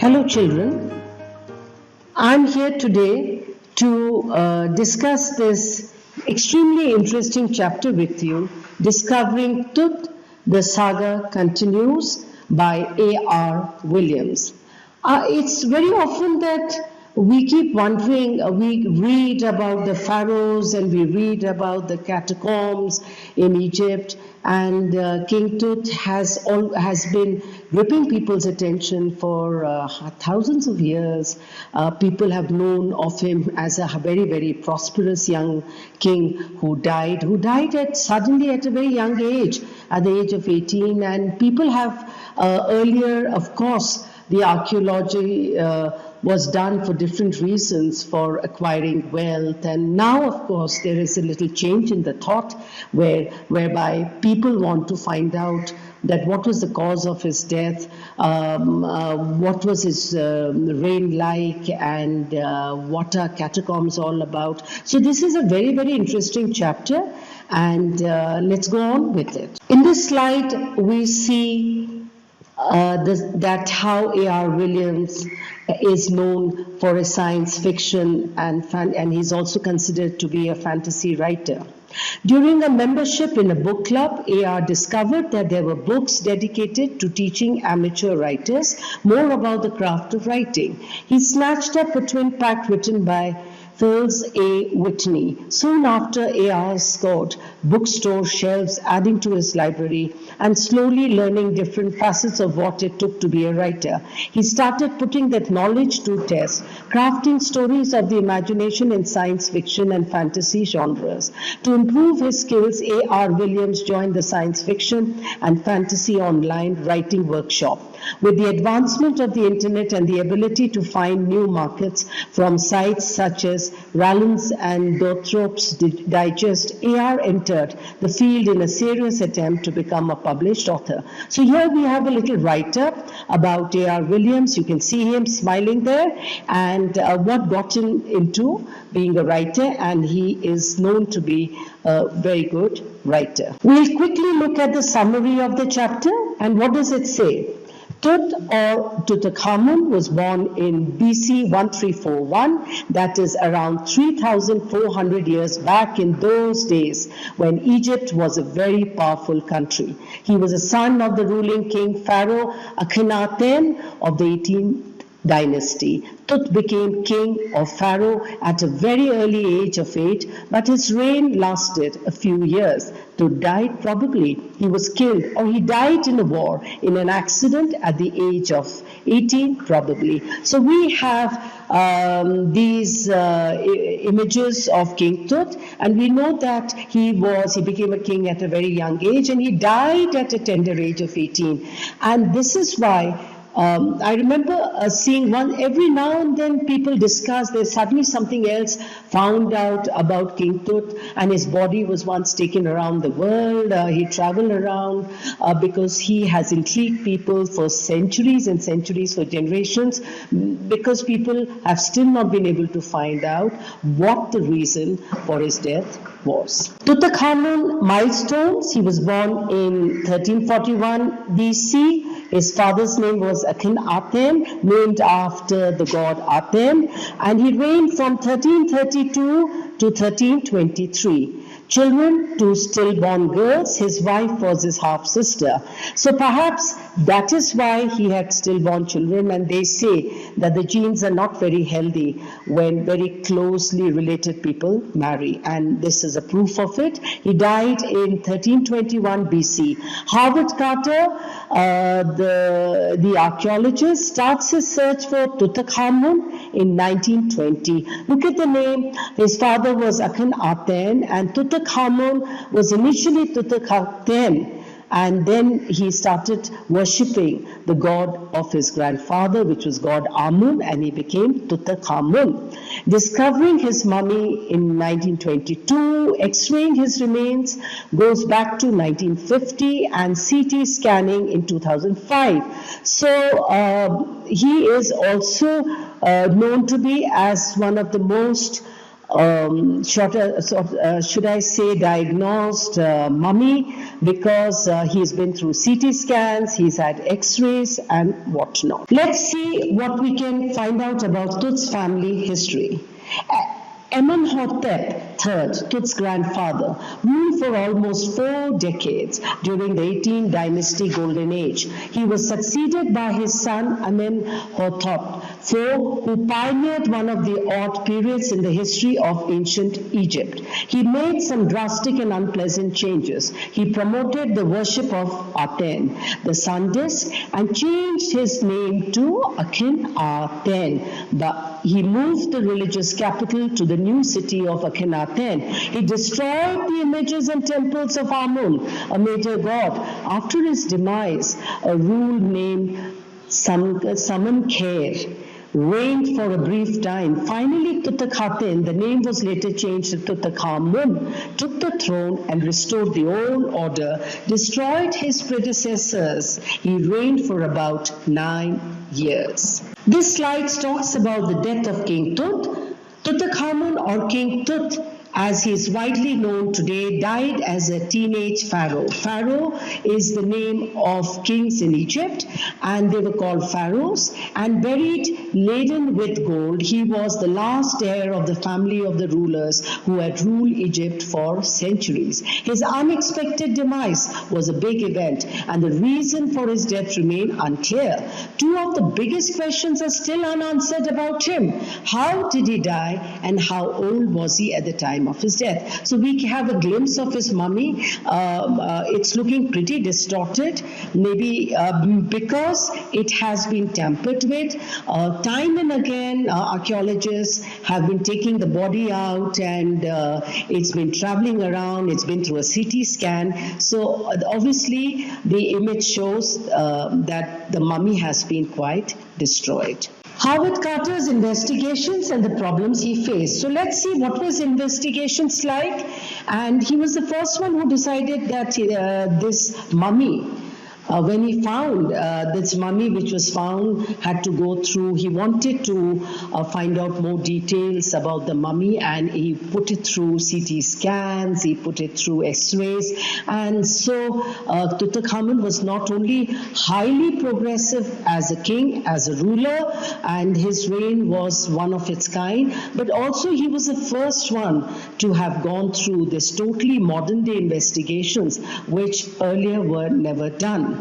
Hello children, I'm here today to discuss this extremely interesting chapter with you, Discovering Tut, the Saga Continues by A.R. Williams. It's very often that we keep wondering, we read about the pharaohs and we read about the catacombs in Egypt, and King Tut has been gripping people's attention for thousands of years. People have known of him as a very, very prosperous young king who died suddenly at a very young age, at the age of 18. And people have earlier, of course, the archaeology was done for different reasons, for acquiring wealth. And now, of course, there is a little change in the thought whereby people want to find out that what was the cause of his death, what was his reign like, and what are catacombs all about. So this is a very, very interesting chapter, and let's go on with it. In this slide, we see that how A.R. Williams is known for his science fiction, and he's also considered to be a fantasy writer. During a membership in a book club, A.R. discovered that there were books dedicated to teaching amateur writers more about the craft of writing. He snatched up a twin pack written by Phil's A. Whitney. Soon after, A.R. scoured bookstore shelves, adding to his library and slowly learning different facets of what it took to be a writer. He started putting that knowledge to test, crafting stories of the imagination in science fiction and fantasy genres. To improve his skills, A.R. Williams joined the Science Fiction and Fantasy Online Writing Workshop. With the advancement of the internet and the ability to find new markets from sites such as Rallens and Dothrop's Digest, A.R. entered the field in a serious attempt to become a published author. So here we have a little write-up about A.R. Williams. You can see him smiling there, and what got him into being a writer, and he is known to be a very good writer. We'll quickly look at the summary of the chapter, and what does it say? Tut, or Tutankhamun, was born in BC 1341, that is around 3,400 years back in those days when Egypt was a very powerful country. He was a son of the ruling king Pharaoh Akhenaten of the 18th dynasty. Tut became king of Pharaoh at a very early age of 8, but his reign lasted a few years. Tut died probably. He was killed, or he died in a war, in an accident at the age of 18 probably. So we have these images of King Tut, and we know that he became a king at a very young age, and he died at a tender age of 18. And this is why I remember seeing one, every now and then people discuss, there's suddenly something else found out about King Tut, and his body was once taken around the world. He traveled around because he has intrigued people for centuries and centuries, for generations, because people have still not been able to find out what the reason for his death was. Tutankhamun milestones. He was born in 1341 BC. His father's name was Akhenaten, named after the god Aten, and he reigned from 1332 to 1323. Children, 2 stillborn girls. His wife was his half-sister. So perhaps that is why he had stillborn children, and they say that the genes are not very healthy when very closely related people marry, and this is a proof of it. He died in 1321 BC. Howard Carter, the archaeologist, starts his search for Tutankhamun in 1920. Look at the name. His father was Akhenaten, and Tutankhamun was initially Tutankhaten, and then he started worshipping the god of his grandfather, which was god Amun, and he became Tutankhamun. Discovering his mummy in 1922, x-raying his remains goes back to 1950, and CT scanning in 2005. So he is also known to be as one of the most should I say diagnosed mummy because he's been through CT scans, he's had X-rays and whatnot. Let's see what we can find out about Tut's family history. Amenhotep III, Tut's grandfather, ruled for almost 4 decades during the 18th Dynasty Golden Age. He was succeeded by his son Amenhotep IV, who pioneered one of the odd periods in the history of ancient Egypt. He made some drastic and unpleasant changes. He promoted the worship of Aten, the sun disk, and changed his name to Akhenaten. But he moved the religious capital to the new city of Akhenaten. He destroyed the images and temples of Amun, a major god. After his demise, a rule named Samenkhare reigned for a brief time. Finally, Tutankhaten, the name was later changed to Tutankhamun, took the throne and restored the old order, destroyed his predecessors. He reigned for about 9 years. This slide talks about the death of King Tut. Tutankhamun, or King Tut, as he is widely known today, died as a teenage pharaoh. Pharaoh is the name of kings in Egypt, and they were called pharaohs, and buried laden with gold. He was the last heir of the family of the rulers who had ruled Egypt for centuries. His unexpected demise was a big event, and the reason for his death remain unclear. 2 of the biggest questions are still unanswered about him. How did he die, and how old was he at the time of his death? So we have a glimpse of his mummy. It's looking pretty distorted, maybe because it has been tampered with. Time and again, archaeologists have been taking the body out, and it's been traveling around, it's been through a CT scan. So obviously the image shows that the mummy has been quite destroyed. Howard Carter's investigations and the problems he faced. So let's see what was investigations like. And he was the first one who decided that this mummy, when he found this mummy which was found, had to go through, he wanted to find out more details about the mummy, and he put it through CT scans, he put it through X-rays. And so Tutankhamun was not only highly progressive as a king, as a ruler, and his reign was one of its kind, but also he was the first one to have gone through this totally modern day investigations which earlier were never done.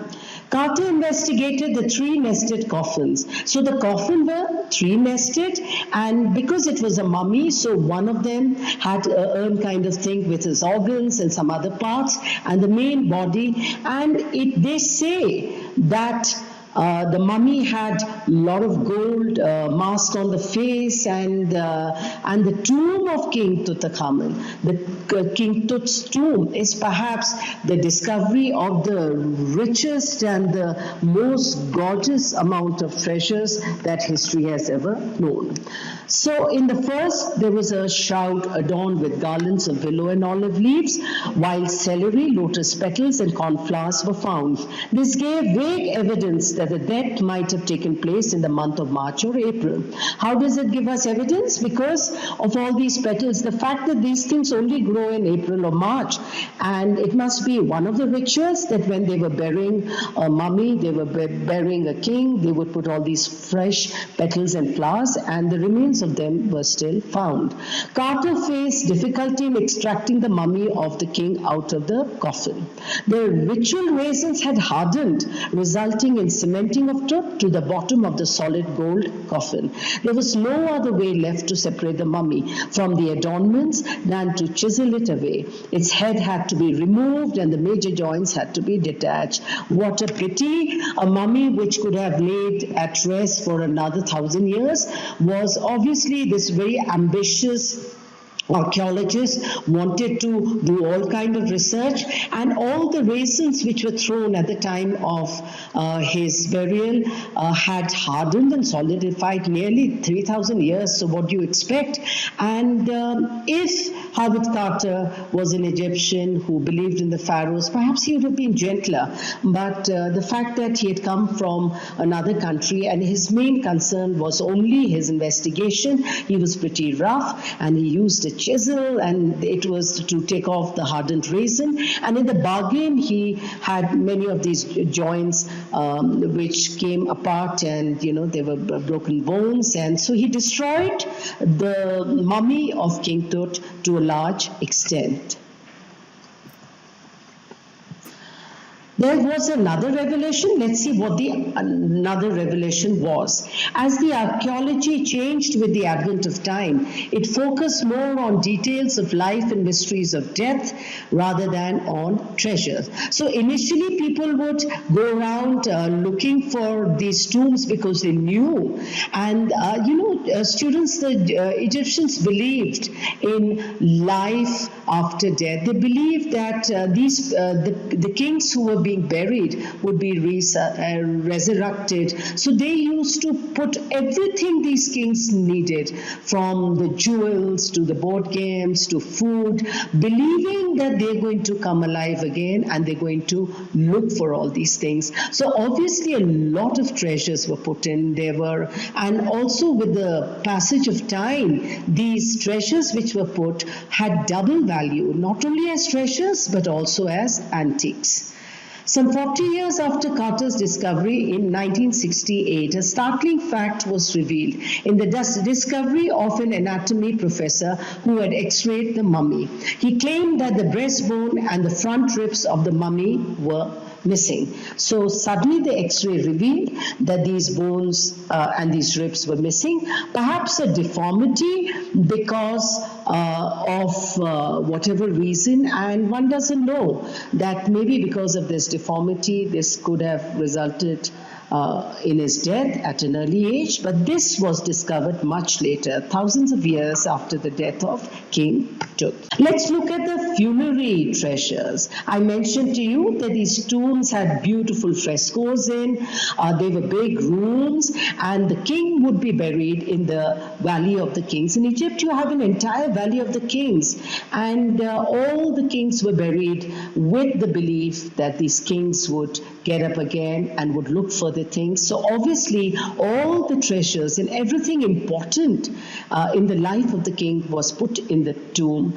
Carter investigated the 3 nested coffins. So the coffin were 3 nested, and because it was a mummy, so one of them had an urn kind of thing with his organs and some other parts, and the main body. And they say that the mummy had a lot of gold masked on the face, and the tomb of King Tutankhamun, the King Tut's tomb, is perhaps the discovery of the richest and the most gorgeous amount of treasures that history has ever known. So in the first, there was a shroud adorned with garlands of willow and olive leaves, while celery, lotus petals, and cornflowers were found. This gave vague evidence that the death might have taken place in the month of March or April. How does it give us evidence? Because of all these petals, the fact that these things only grow in April or March, and it must be one of the rituals that when they were burying a mummy, they were burying a king, they would put all these fresh petals and flowers, and the remains of them were still found. Carter faced difficulty in extracting the mummy of the king out of the coffin. The ritual resins had hardened, resulting in cementing of Tut to the bottom of the solid gold coffin. There was no other way left to separate the mummy from the adornments than to chisel it away. Its head had to be removed and the major joints had to be detached. What a pity! A mummy which could have laid at rest for another 1,000 years was obviously this very ambitious archaeologists wanted to do all kind of research, and all the resins which were thrown at the time of his burial had hardened and solidified nearly 3,000 years. So what do you expect? And if Howard Carter was an Egyptian who believed in the pharaohs. Perhaps he would have been gentler, but the fact that he had come from another country and his main concern was only his investigation, he was pretty rough, and he used a chisel, and it was to take off the hardened raisin, and in the bargain he had many of these joints which came apart, and there were broken bones, and so he destroyed the mummy of King Tut to a large extent. There was another revelation. Let's see what another revelation was. As the archaeology changed with the advent of time, it focused more on details of life and mysteries of death rather than on treasures. So initially people would go around looking for these tombs because they knew. And students, the Egyptians believed in life after death. They believed that the kings who were being buried would be resurrected. So they used to put everything these kings needed, from the jewels to the board games to food, believing that they're going to come alive again and they're going to look for all these things. So obviously a lot of treasures were put in. And also with the passage of time, these treasures which were put had double value, not only as treasures but also as antiques. Some 40 years after Carter's discovery in 1968, a startling fact was revealed in the discovery of an anatomy professor who had x-rayed the mummy. He claimed that the breastbone and the front ribs of the mummy were missing. So suddenly the x-ray revealed that these bones and these ribs were missing, perhaps a deformity because of whatever reason, and one doesn't know that maybe because of this deformity this could have resulted in his death at an early age, but this was discovered much later, thousands of years after the death of King Tut. Let's look at the funerary treasures. I mentioned to you that these tombs had beautiful frescoes in, they were big rooms, and the king would be buried in the Valley of the Kings. In Egypt, you have an entire Valley of the Kings, and all the kings were buried with the belief that these kings would get up again and would look for the things. So obviously all the treasures and everything important in the life of the king was put in the tomb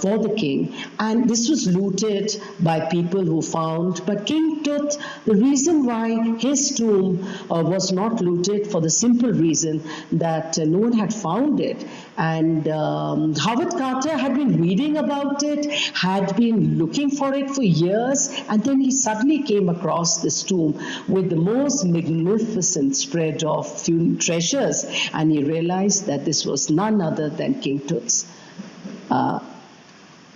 for the king, and this was looted by people who found. But King Tut, the reason why his tomb was not looted, for the simple reason that no one had found it, and Howard Carter had been reading about it, had been looking for it for years, and then he suddenly came across this tomb with the most magnificent spread of treasures, and he realized that this was none other than King Tut's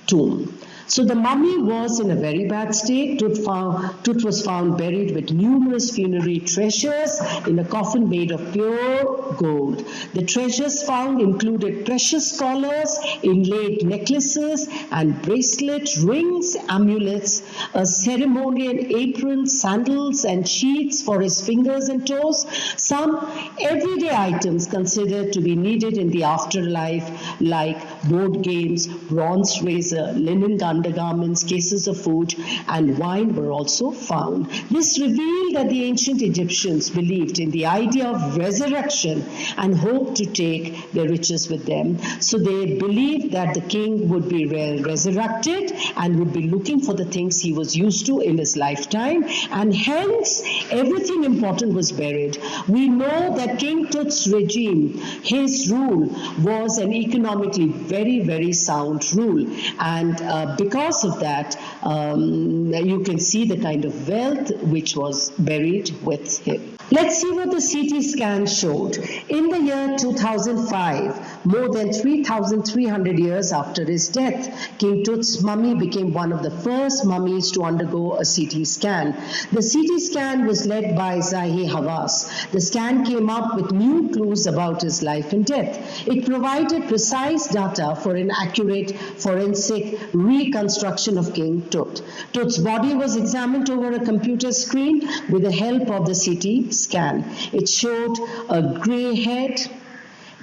tomb. So the mummy was in a very bad state. Tut was found buried with numerous funerary treasures in a coffin made of pure gold. The treasures found included precious collars, inlaid necklaces and bracelets, rings, amulets, a ceremonial apron, sandals and sheaths for his fingers and toes, some everyday items considered to be needed in the afterlife like board games, bronze razor, linen undergarments, cases of food and wine were also found. This revealed that the ancient Egyptians believed in the idea of resurrection and hoped to take their riches with them. So they believed that the king would be resurrected and would be looking for the things he was used to in his lifetime, and hence everything important was buried. We know that King Tut's regime, his rule was an economically very, very sound rule, and because of that you can see the kind of wealth which was buried with him. Let's see what the CT scan showed. In the year 2005, more than 3,300 years after his death, King Tut's mummy became one of the first mummies to undergo a CT scan. The CT scan was led by Zahi Hawass. The scan came up with new clues about his life and death. It provided precise data for an accurate forensic reconstruction of King Tut. Tut's body was examined over a computer screen with the help of the CT scan. It showed a grey head,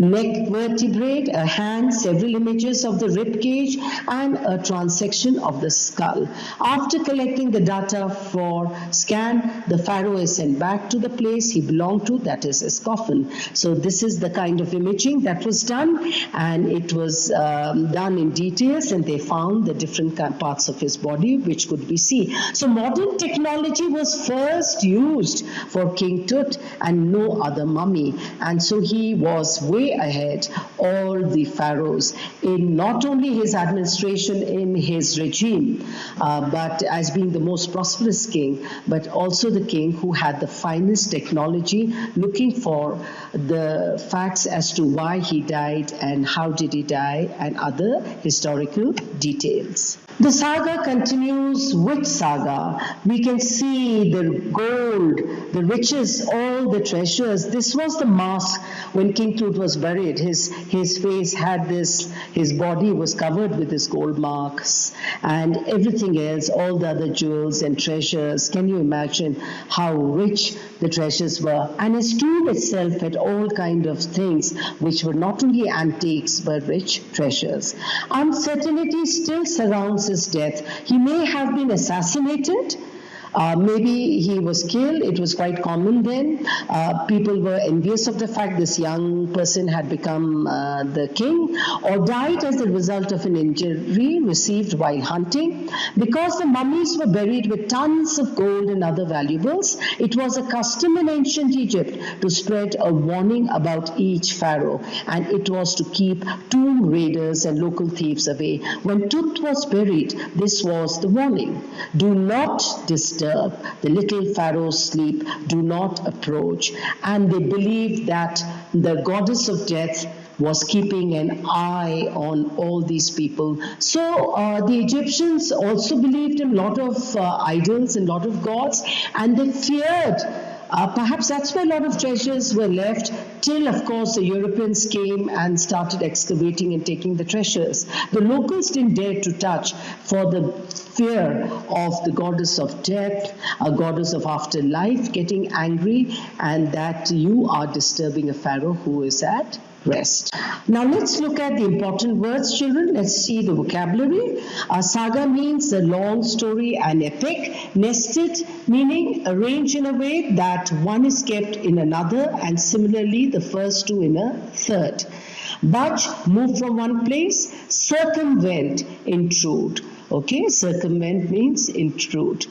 neck vertebrae, a hand, several images of the rib cage, and a transection of the skull. After collecting the data for scan, the pharaoh is sent back to the place he belonged to, that is his coffin. So this is the kind of imaging that was done, and it was done in details, and they found the different parts of his body which could be seen. So modern technology was first used for King Tut and no other mummy, and so he was way ahead all the pharaohs in not only his administration, in his regime, but as being the most prosperous king, but also the king who had the finest technology, looking for the facts as to why he died and how did he die and other historical details. The saga continues with saga. We can see the gold, the riches, all the treasures. This was the mask when King Tut was buried. His face had this, his body was covered with his gold marks, and everything else, all the other jewels and treasures. Can you imagine how rich the treasures were? And his tomb itself had all kind of things which were not only antiques but rich treasures. Uncertainty still surrounds his death. He may have been assassinated. Maybe he was killed. It was quite common then. People were envious of the fact this young person had become the king, or died as a result of an injury received while hunting. Because the mummies were buried with tons of gold and other valuables, it was a custom in ancient Egypt to spread a warning about each pharaoh, and it was to keep tomb raiders and local thieves away. When Tut was buried, this was the warning: do not disturb the little pharaoh's sleep, do not approach. And they believed that the goddess of death was keeping an eye on all these people. So the Egyptians also believed in a lot of idols and a lot of gods, and they feared. Perhaps that's why a lot of treasures were left, till, of course, the Europeans came and started excavating and taking the treasures. The locals didn't dare to touch for the fear of the goddess of death, a goddess of afterlife, getting angry, and that you are disturbing a pharaoh who is at rest. Now let's look at the important words, children. Let's see the vocabulary. Saga means a long story and epic. Nested meaning arranged in a way that one is kept in another, and similarly the first two in a third. Budge, move from one place. Circumvent, intrude. Okay, circumvent means intrude.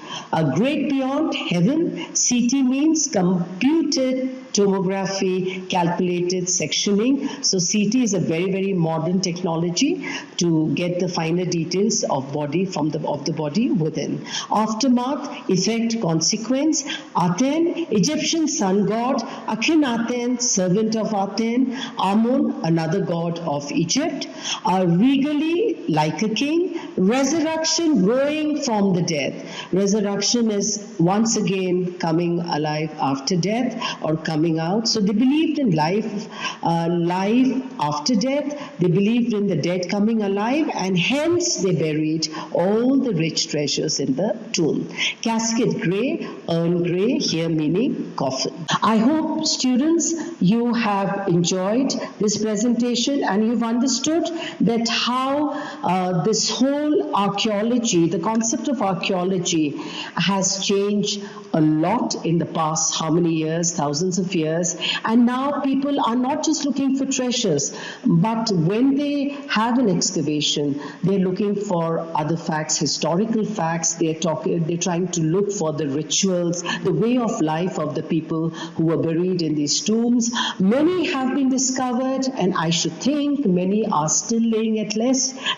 Great beyond, heaven. CT means computed tomography, calculated sectioning. So CT is a very, very modern technology to get the finer details of body of the body within. Aftermath, effect, consequence. Aten, Egyptian sun god. Akhenaten, servant of Aten. Amun, another god of Egypt. Regally, like a king. Resurrection, growing from the dead. Resurrection is once again coming alive after death, or coming out. So they believed in life after death. They believed in the dead coming alive, and hence they buried all the rich treasures in the tomb. Casket grey, urn grey, here meaning coffin. I hope, students, you have enjoyed this presentation and you've understood that how this whole archaeology, the concept of archaeology, has changed a lot in the past, how many years, thousands of years, and now people are not just looking for treasures, but when they have an excavation, they're looking for other facts, historical facts. They're trying to look for the rituals, the way of life of the people who were buried in these tombs. Many have been discovered, and I should think many are still laying at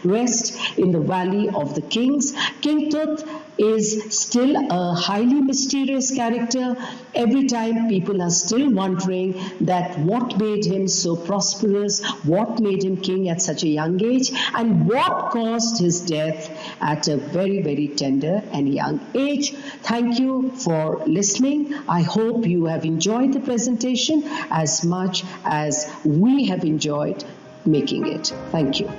rest in the Valley of the Kings. King Tut is still a highly mysterious character. Every time people are still wondering that what made him so prosperous, what made him king at such a young age, and what caused his death at a very, very tender and young age. Thank you for listening. I hope you have enjoyed the presentation as much as we have enjoyed making it. Thank you.